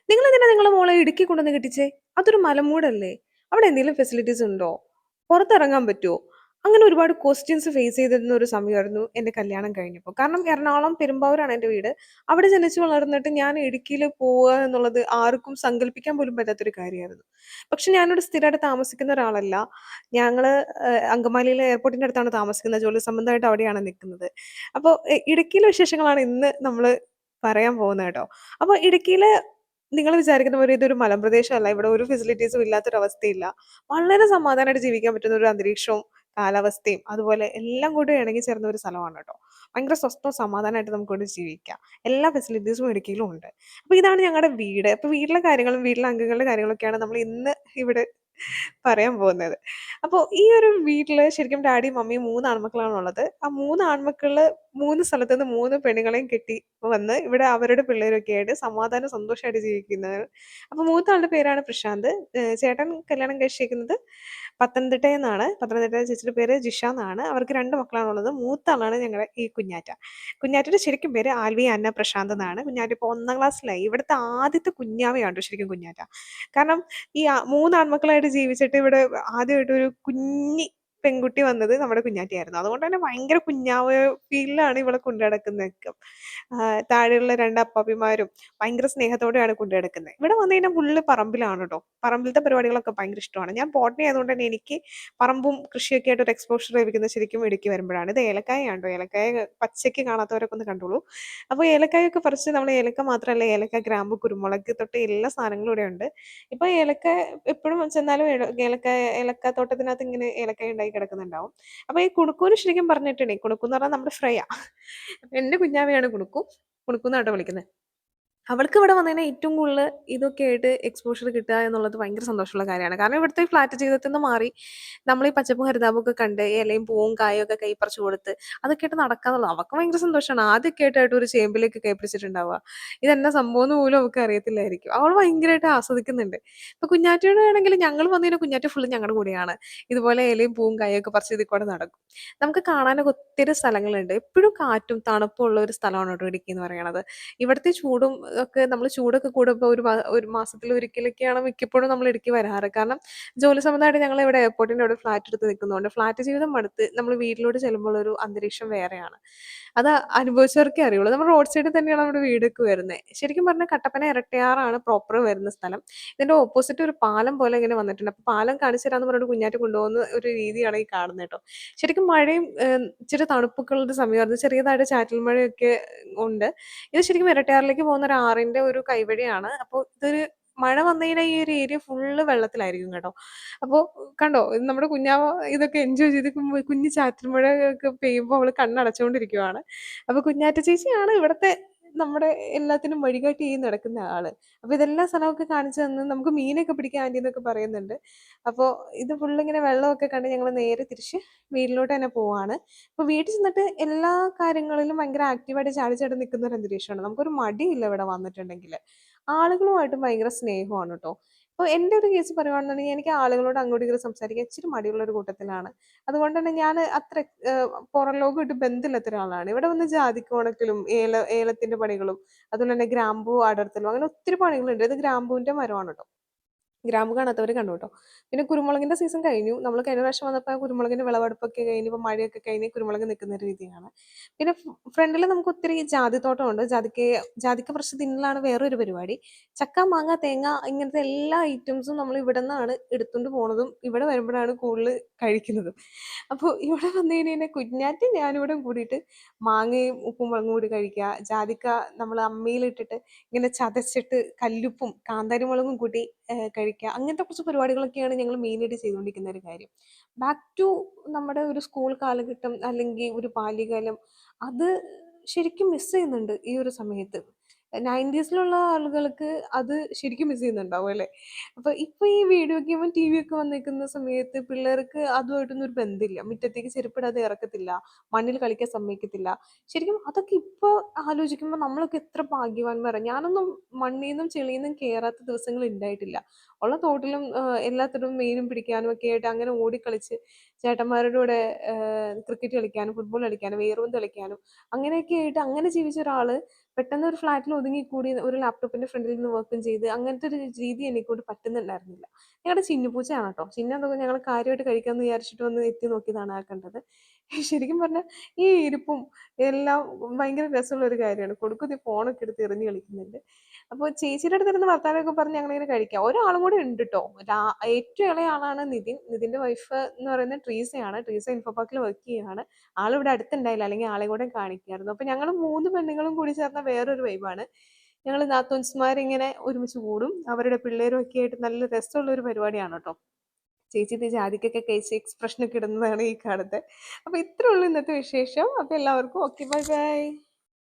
നിങ്ങളെന്തിനാ നിങ്ങളെ മോളെ ഇടുക്കി കൊണ്ടുവന്ന് കെട്ടിച്ചേ? അതൊരു മലമൂടല്ലേ? അവിടെ എന്തെങ്കിലും ഫെസിലിറ്റീസ് ഉണ്ടോ? പുറത്തിറങ്ങാൻ പറ്റുവോ? അങ്ങനെ ഒരുപാട് ക്വസ്റ്റ്യൻസ് ഫേസ് ചെയ്തിരുന്ന ഒരു സമയമായിരുന്നു എന്റെ കല്യാണം കഴിഞ്ഞപ്പോ. കാരണം എറണാകുളം പെരുമ്പാവൂരാണ് എന്റെ വീട്. അവിടെ ജനിച്ചു വളർന്നിട്ട് ഞാൻ ഇടുക്കിയിൽ പോവുക എന്നുള്ളത് ആർക്കും സങ്കല്പിക്കാൻ പോലും പറ്റാത്തൊരു കാര്യമായിരുന്നു. പക്ഷെ ഞാനിവിടെ സ്ഥിരമായിട്ട് താമസിക്കുന്ന ഒരാളല്ല. ഞങ്ങള് അങ്കമാലിയിലെ എയർപോർട്ടിന്റെ അടുത്താണ് താമസിക്കുന്നത്. ജോലി സംബന്ധമായിട്ട് അവിടെയാണ് നിൽക്കുന്നത്. അപ്പൊ ഇടുക്കിയിലെ വിശേഷങ്ങളാണ് ഇന്ന് നമ്മള് പറയാൻ പോകുന്നത് കേട്ടോ. അപ്പൊ ഇടുക്കിയിലെ നിങ്ങൾ വിചാരിക്കുന്ന പോലെ ഇതൊരു മലമ്പ്രദേശമല്ല. ഇവിടെ ഒരു ഫെസിലിറ്റീസും ഇല്ലാത്തൊരവസ്ഥയില്ല. വളരെ സമാധാനമായിട്ട് ജീവിക്കാൻ പറ്റുന്ന ഒരു അന്തരീക്ഷവും, കാലാവസ്ഥയും അതുപോലെ എല്ലാം കൂടി ഇണങ്ങിച്ചേർന്ന ഒരു സ്ഥലമാണ് കേട്ടോ. ഭയങ്കര സ്വസ്ഥവും സമാധാനമായിട്ട് നമുക്കിവിടെ ജീവിക്കാം. എല്ലാ ഫെസിലിറ്റീസും ഇടുക്കിയിലും ഉണ്ട്. അപ്പൊ ഇതാണ് ഞങ്ങളുടെ വീട്. അപ്പൊ വീട്ടിലെ കാര്യങ്ങളും വീട്ടിലെ അംഗങ്ങളുടെ കാര്യങ്ങളൊക്കെയാണ് നമ്മൾ ഇന്ന് ഇവിടെ പറയാൻ പോകുന്നത്. അപ്പൊ ഈ ഒരു വീട്ടില് ശരിക്കും ഡാഡിയും മമ്മിയും 3 ആൺമക്കളാണുള്ളത്. ആ 3 ആൺമക്കളില് 3 സ്ഥലത്ത് നിന്ന് 3 പെണ്ണുങ്ങളെയും കെട്ടി വന്ന് ഇവിടെ അവരുടെ പിള്ളേരൊക്കെ ആയിട്ട് സമാധാനം സന്തോഷമായിട്ട് ജീവിക്കുന്നത്. അപ്പൊ മൂത്ത ആളുടെ പേരാണ് പ്രശാന്ത്. ചേട്ടൻ കല്യാണം കഴിച്ചേക്കുന്നത് പത്തനംതിട്ടയിൽ നിന്നാണ്. പത്തനംതിട്ട ചേച്ചിയുടെ പേര് ജിഷ എന്നാണ്. അവർക്ക് 2 മക്കളാണുള്ളത്. മൂത്ത ആളാണ് ഞങ്ങളുടെ ഈ കുഞ്ഞാറ്റ. കുഞ്ഞാറ്റയുടെ ശരിക്കും പേര് ആൽവി അന്ന പ്രശാന്ത് എന്നാണ്. കുഞ്ഞാറ്റ ഇപ്പോൾ 1ാം ക്ലാസ്സിലായി. ഇവിടുത്തെ ആദ്യത്തെ കുഞ്ഞാവയാണ് ട്ടോ ശരിക്കും കുഞ്ഞാറ്റ. കാരണം ഈ 3 ആൺമക്കളായിട്ട് ജീവിച്ചിട്ട് ഇവിടെ ആദ്യമായിട്ട് ഒരു കുഞ്ഞി പെൺകുട്ടി വന്നത് നമ്മുടെ കുഞ്ഞാറ്റയായിരുന്നു. അതുകൊണ്ട് തന്നെ ഭയങ്കര കുഞ്ഞാവ ഫീലിലാണ് ഇവളെ കൊണ്ട് നടക്കുന്നതൊക്കെ. താഴെയുള്ള 2 അപ്പാപ്പിമാരും ഭയങ്കര സ്നേഹത്തോടെയാണ് കൊണ്ട് നടക്കുന്നത്. ഇവിടെ വന്നു കഴിഞ്ഞാൽ ഫുള്ള് പറമ്പിലാണ് ട്ടോ. പറമ്പിലത്തെ പരിപാടികളൊക്കെ ഭയങ്കര ഇഷ്ടമാണ്. ഞാൻ ബോട്ടണി ആയതുകൊണ്ട് തന്നെ എനിക്ക് പറമ്പും കൃഷിയൊക്കെ ആയിട്ട് ഒരു എക്സ്പോഷർ ലഭിക്കുന്നത് ശരിക്കും ഇടുക്കി വരുമ്പോഴാണ്. ഇത് ഏലക്കായയാണ് ട്ടോ. ഏലക്കായ പച്ചയ്ക്ക് കാണാത്തവരൊക്കെ ഒന്ന് കണ്ടോളൂ. അപ്പോൾ ഏലക്കായൊക്കെ പറിച്ച് നമ്മൾ ഏലക്ക മാത്രമല്ല ഏലക്ക, ഗ്രാമ്പു, കുരുമുളക് തൊട്ട് എല്ലാ സാധനങ്ങളും ഇവിടെ ഉണ്ട്. ഇപ്പൊ ഏലക്ക എപ്പോഴും ചെന്നാലും ഏലക്കാത്തോട്ടത്തിനകത്ത് ഇങ്ങനെ ഏലക്കായ ഉണ്ടായി കിടക്കുന്നുണ്ടാവും. അപ്പൊ ഈ കുണുക്കൂന് ശരിക്കും പറഞ്ഞിട്ടുണ്ടെങ്കിൽ കുണുക്കു എന്ന് പറഞ്ഞാൽ നമ്മുടെ ശ്രേയ. എന്റെ കുഞ്ഞാവയാണ് കുണുക്കു. കുണുക്കു എന്നാട്ടോ വിളിക്കുന്നത്. അവൾക്ക് ഇവിടെ വന്നു കഴിഞ്ഞാൽ ഏറ്റവും കൂടുതൽ ഇതൊക്കെ ആയിട്ട് എക്സ്പോഷർ കിട്ടുക എന്നുള്ളത് ഭയങ്കര സന്തോഷമുള്ള കാര്യമാണ്. കാരണം ഇവിടുത്തെ ഫ്ലാറ്റ് ജീവിതത്തിൽ നിന്ന് മാറി നമ്മൾ ഈ പച്ചപ്പും ഹരിതാപവും ഒക്കെ കണ്ട് ഇലയും പൂവും കായും ഒക്കെ കൈ പറിച്ചു കൊടുത്ത് അതൊക്കെ ആയിട്ട് നടക്കാന്നുള്ളത് അവൾക്ക് ഭയങ്കര സന്തോഷമാണ്. ആദ്യമൊക്കെ ആയിട്ട് ഒരു ചേമ്പിലേക്ക് കൈ പിടിച്ചിട്ടുണ്ടാവുക. ഇതെന്നാ സംഭവം എന്ന് പോലും അവൾക്ക് അറിയത്തില്ലായിരിക്കും. അവൾ ഭയങ്കരമായിട്ട് ആസ്വദിക്കുന്നുണ്ട്. ഇപ്പൊ കുഞ്ഞാറ്റയുടെ ആണെങ്കിൽ ഞങ്ങൾ വന്നു കഴിഞ്ഞാൽ കുഞ്ഞാറ്റ ഫുള്ള് ഞങ്ങളുടെ കൂടെയാണ്. ഇതുപോലെ ഇലയും പൂവും കായും ഒക്കെ പറിച്ച് ഇതിൽ കൂടെ നടക്കും. നമുക്ക് കാണാനൊക്കെ ഒത്തിരി സ്ഥലങ്ങളുണ്ട്. എപ്പോഴും കാറ്റും തണുപ്പും ഉള്ള ഒരു സ്ഥലമാണ് കേട്ടോ ഇടുക്കി എന്ന് പറയുന്നത്. ഇവിടുത്തെ ചൂടും ഒക്കെ നമ്മൾ ചൂടൊക്കെ കൂടുമ്പോൾ ഒരു മാസത്തിൽ ഒരിക്കലൊക്കെയാണ് മിക്കപ്പോഴും നമ്മൾ ഇടുക്കി വരാറ്. കാരണം ജോലി സംബന്ധമായിട്ട് ഞങ്ങൾ ഇവിടെ എയർപോർട്ടിന്റെ അവിടെ ഫ്ലാറ്റ് എടുത്ത് നിൽക്കുന്നതുകൊണ്ട് ഫ്ലാറ്റ് ജീവിതം മടുത്ത് നമ്മൾ വീട്ടിലോട്ട് ചെല്ലുമ്പോൾ ഒരു അന്തരീക്ഷം വേറെയാണ്. അത് അനുഭവിച്ചവർക്കേ അറിയുള്ളൂ. നമ്മൾ റോഡ് സൈഡിൽ തന്നെയാണ് നമ്മുടെ വീടൊക്കെ വരുന്നത്. ശരിക്കും പറഞ്ഞാൽ കട്ടപ്പന ഇരട്ടയാറാണ് പ്രോപ്പർ വരുന്ന സ്ഥലം. ഇതിന്റെ ഓപ്പോസിറ്റ് ഒരു പാലം പോലെ ഇങ്ങനെ വന്നിട്ടുണ്ട്. അപ്പൊ പാലം കാണിച്ചു തരാന്ന് പറഞ്ഞിട്ട് കുഞ്ഞാറ്റ് കൊണ്ടുപോകുന്ന ഒരു രീതിയാണ് ഈ കാണുന്നത് കേട്ടോ. ശരിക്കും മഴയും ഇച്ചിരി തണുപ്പൊക്കെ ഉള്ള ഒരു സമയമായിരുന്നു. ചെറിയതായിട്ട് ചാറ്റൽ മഴയൊക്കെ ഉണ്ട്. ഇത് ശരിക്കും ഇരട്ടയാറിലേക്ക് പോകുന്ന ഒരു ആറിന്റെ ഒരു കൈവഴിയാണ്. അപ്പോൾ ഇതൊരു മഴ വന്നു കഴിഞ്ഞാൽ ഈ ഒരു ഏരിയ ഫുള്ള് വെള്ളത്തിലായിരിക്കും കേട്ടോ. അപ്പൊ കണ്ടോ ഇത് നമ്മുടെ കുഞ്ഞാവ ഇതൊക്കെ എൻജോയ് ചെയ്ത് കുഞ്ഞു ചാറ്റൽ മഴ ഒക്കെ പെയ്യുമ്പോൾ അവള് കണ്ണടച്ചുകൊണ്ടിരിക്കുവാണ്. അപ്പൊ കുഞ്ഞാറ്റ ചേച്ചിയാണ് ഇവിടുത്തെ നമ്മുടെ എല്ലാത്തിനും വഴികാട്ടി നടക്കുന്ന ആള്. അപ്പൊ ഇതെല്ലാ സ്ഥലമൊക്കെ കാണിച്ചു തന്ന് നമുക്ക് മീനൊക്കെ പിടിക്കാൻ ആന്റി എന്നൊക്കെ പറയുന്നുണ്ട്. അപ്പോൾ ഇത് ഫുള്ള് ഇങ്ങനെ വെള്ളമൊക്കെ കണ്ട് ഞങ്ങൾ നേരെ തിരിച്ച് വീട്ടിലോട്ട് തന്നെ പോവാണ്. അപ്പൊ വീട്ടിൽ ചെന്നിട്ട് എല്ലാ കാര്യങ്ങളിലും ഭയങ്കര ആക്റ്റീവായിട്ട് ചാടി ചാടി നിൽക്കുന്ന ഒരു അന്തരീക്ഷമാണ്. നമുക്കൊരു മടിയില്ല ഇവിടെ വന്നിട്ടുണ്ടെങ്കിൽ. ആളുകളുമായിട്ടും ഭയങ്കര സ്നേഹമാണ് കേട്ടോ. ഇപ്പൊ എന്റെ ഒരു കേസ് പറയുവാണെന്നുണ്ടെങ്കിൽ എനിക്ക് ആളുകളോട് അങ്ങോട്ടും ഇങ്ങോട്ടും സംസാരിക്കാൻ ഇച്ചിരി മടിയുള്ള ഒരു കൂട്ടത്തിലാണ്. അതുകൊണ്ട് തന്നെ ഞാൻ അത്ര പുറം ലോകമായിട്ട് ബന്ധമില്ലാത്ത ഒരാളാണ്. ഇവിടെ വന്ന് ജാതിക്ക ഉണക്കലും ഏലത്തിന്റെ പണികളും അതുപോലെ തന്നെ ഗ്രാമ്പൂ അടർത്തലും അങ്ങനെ ഒത്തിരി പണികളുണ്ട്. ഇത് ഗ്രാമ്പൂവിന്റെ മരമാണ് കേട്ടോ. ഗ്രാമ്പു കാണാത്തവർ കണ്ടു കേട്ടോ. പിന്നെ കുരുമുളകിന്റെ സീസൺ കഴിഞ്ഞു. നമ്മൾ കഴിഞ്ഞ പ്രാവശ്യം വന്നപ്പോൾ കുരുമുളകിന്റെ വിളവെടുപ്പൊക്കെ കഴിഞ്ഞ് ഇപ്പൊ മഴയൊക്കെ കഴിഞ്ഞ് കുരുമുളക് നിൽക്കുന്ന ഒരു രീതിയാണ്. പിന്നെ ഫ്രണ്ടിൽ നമുക്ക് ഒത്തിരി ജാതിത്തോട്ടമുണ്ട്. ജാതിക്ക പറിച്ച് തിന്നലാണ് വേറൊരു പരിപാടി. ചക്ക, മാങ്ങ, തേങ്ങ ഇങ്ങനത്തെ എല്ലാ ഐറ്റംസും നമ്മൾ ഇവിടെ നിന്നാണ് എടുത്തുകൊണ്ട് പോണതും ഇവിടെ വരുമ്പോഴാണ് കൂടുതൽ കഴിക്കുന്നതും. അപ്പോൾ ഇവിടെ വന്നു കഴിഞ്ഞാൽ കുഞ്ഞാറ്റും ഞാനിവിടെ കൂടിയിട്ട് മാങ്ങയും ഉപ്പും മുളകും കൂടി കഴിക്കുക. ജാതിക്ക നമ്മൾ അമ്മിയിലിട്ടിട്ട് ഇങ്ങനെ ചതച്ചിട്ട് കല്ലുപ്പും കാന്താരി മുളകും കൂട്ടി കഴിക്കുക. അങ്ങനത്തെ കുറച്ച് പരിപാടികളൊക്കെയാണ് ഞങ്ങൾ മെയിനായിട്ട് ചെയ്തുകൊണ്ടിരിക്കുന്ന ഒരു കാര്യം. ബാക്ക് ടു നമ്മുടെ ഒരു സ്കൂൾ കാലഘട്ടം അല്ലെങ്കിൽ ഒരു ബാല്യകാലം അത് ശരിക്കും മിസ് ചെയ്യുന്നുണ്ട് ഈ ഒരു സമയത്ത്. 90s ആളുകൾക്ക് അത് ശരിക്കും മിസ് ചെയ്യുന്നുണ്ടാവും അല്ലേ? അപ്പൊ ഇപ്പൊ ഈ വീഡിയോ ഗെയിമും ടി വി ഒക്കെ വന്നിരിക്കുന്ന സമയത്ത് പിള്ളേർക്ക് അതുമായിട്ടൊന്നും ഒരു ബന്ധമില്ല. മുറ്റത്തേക്ക് ചെരുപ്പിടാതെ ഇറക്കത്തില്ല, മണ്ണിൽ കളിക്കാൻ സമ്മതിക്കത്തില്ല. ശരിക്കും അതൊക്കെ ഇപ്പൊ ആലോചിക്കുമ്പോൾ നമ്മളൊക്കെ എത്ര ഭാഗ്യവാന്മാരാണ്. ഞാനൊന്നും മണ്ണിൽ നിന്നും ചെളിയിൽ നിന്നും കയറാത്ത ദിവസങ്ങൾ ഉണ്ടായിട്ടില്ല. ഉള്ള തോട്ടിലും എല്ലാത്തിനും മീനും പിടിക്കാനും ഒക്കെ ആയിട്ട് അങ്ങനെ ഓടിക്കളിച്ച് ചേട്ടന്മാരുടെ കൂടെ ക്രിക്കറ്റ് കളിക്കാനും ഫുട്ബോൾ കളിക്കാനും വേറും കളിക്കാനും അങ്ങനെയൊക്കെ ആയിട്ട് അങ്ങനെ ജീവിച്ച ഒരാള് പെട്ടെന്ന് ഒരു ഫ്ലാറ്റിൽ ഒതുങ്ങിക്കൂടി ഒരു ലാപ്ടോപ്പിന്റെ ഫ്രണ്ടിൽ നിന്ന് വർക്കും ചെയ്ത് അങ്ങനത്തെ ഒരു രീതി എന്നെക്കൊണ്ട് പറ്റുന്നുണ്ടായിരുന്നില്ല. ഞങ്ങളുടെ ചിന്നുപൂച്ചയാണ് കേട്ടോ. ചിന്നു എന്തൊക്കെ ഞങ്ങൾ കാര്യമായിട്ട് കഴിക്കാമെന്ന് വിചാരിച്ചിട്ട് വന്ന് എത്തി നോക്കിയതാണ് ആ കണ്ടത്. ശരിക്കും പറഞ്ഞാൽ ഈ ഇരിപ്പും എല്ലാം ഭയങ്കര രസമുള്ള ഒരു കാര്യമാണ്. കൊടുക്കും ഫോണൊക്കെ എടുത്ത് എറിഞ്ഞ് കളിക്കുന്നുണ്ട്. അപ്പോൾ ചേച്ചിയുടെ അടുത്തിരുന്ന് വർത്താനമൊക്കെ പറഞ്ഞ് ഞങ്ങളിങ്ങനെ കഴിക്കാം. ഒരാളും കൂടെ ഉണ്ട് കേട്ടോ. ഏറ്റവും ഇളയ ആളാണ് നിതിൻ. നിതിന്റെ വൈഫ് എന്ന് പറയുന്നത് ട്രീസയാണ്. ട്രീസ ഇൻഫോ പാർക്കിൽ വർക്ക് ചെയ്യുകയാണ്. ആളിവിടെ അടുത്തുണ്ടായില്ല, അല്ലെങ്കിൽ ആളെ കൂടെ കാണിക്കായിരുന്നു. അപ്പൊ ഞങ്ങൾ 3 പെണ്ണുങ്ങളും കൂടി ചേർന്ന വേറൊരു വൈബാണ്. ഞങ്ങൾ നാത്തൂൻസ്മാരിങ്ങനെ ഒരുമിച്ച് കൂടും. അവരുടെ പിള്ളേരും ഒക്കെ ആയിട്ട് നല്ല രസമുള്ള ഒരു പരിപാടിയാണ് കേട്ടോ. ചേച്ചി ഇത് ജാതിക്കൊക്കെ കഴിച്ച് എക്സ്പ്രഷൻ ഒക്കെ ഇടുന്നതാണ് ഈ കാണുന്നത്. അപ്പൊ ഇത്രേ ഉള്ളൂ ഇന്നത്തെ വിശേഷം. അപ്പൊ എല്ലാവർക്കും ഓക്കെ, ബൈ ബൈ.